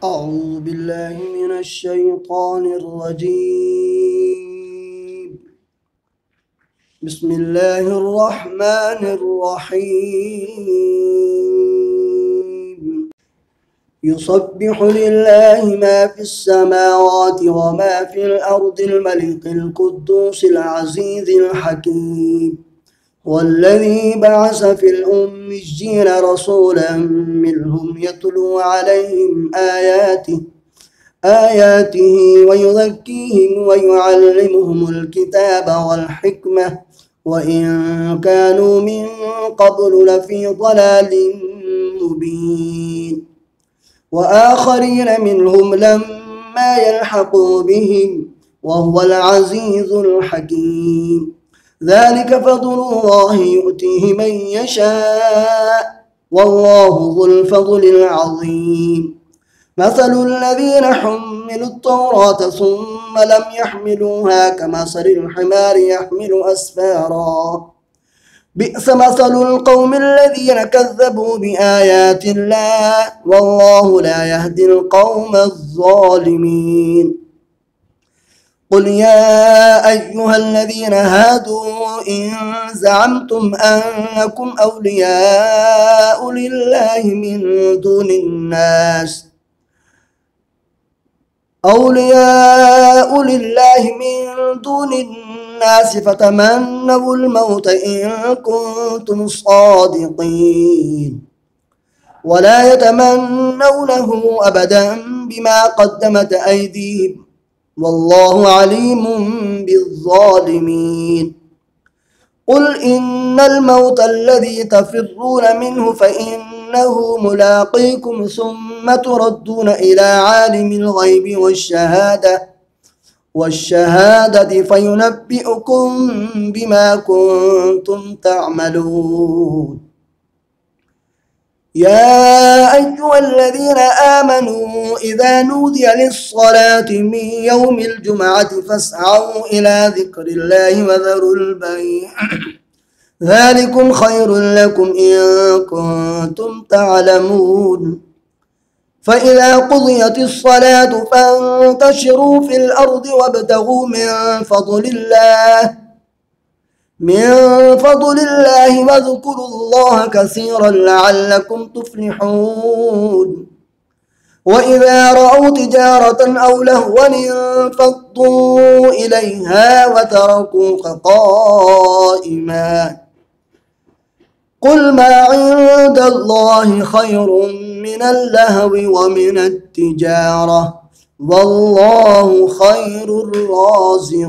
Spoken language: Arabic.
أعوذ بالله من الشيطان الرجيم. بسم الله الرحمن الرحيم. يسبح لله ما في السماوات وما في الأرض الملك القدوس العزيز الحكيم، والذي بعث في الأميين رسولا منهم يتلو عليهم آياته ويزكيهم ويعلمهم الكتاب والحكمة وإن كانوا من قبل لفي ضلال مبين، وآخرين منهم لما يلحقوا بهم وهو العزيز الحكيم. ذلك فضل الله يؤتيه من يشاء والله ذو الفضل العظيم. مثل الذين حملوا التوراة ثم لم يحملوها كمثل الحمار يحمل أسفارا، بئس مثل القوم الذين كذبوا بآيات الله والله لا يهدي القوم الظالمين. قل يا أيها الذين هادوا إن زعمتم أنكم أولياء لله من دون الناس فتمنوا الموت إن كنتم صادقين، ولا يتمنونه أبدا بما قدمت أيديهم والله عليم بالظالمين. قل إن الموت الذي تفرون منه فإنه ملاقيكم ثم تردون إلى عالم الغيب والشهادة فينبئكم بما كنتم تعملون. يا أيها الذين آمنوا إذا نودي للصلاة من يوم الجمعة فاسعوا إلى ذكر الله وذروا البيع ذلكم خير لكم إن كنتم تعلمون. فإذا قضيت الصلاة فانتشروا في الأرض وابتغوا من فضل الله واذكروا الله كثيرا لعلكم تفلحون. وإذا رأوا تجارة أو لهوا انفضوا إليها وتركوك قائما. قل ما عند الله خير من اللهو ومن التجارة والله خير الرازقين.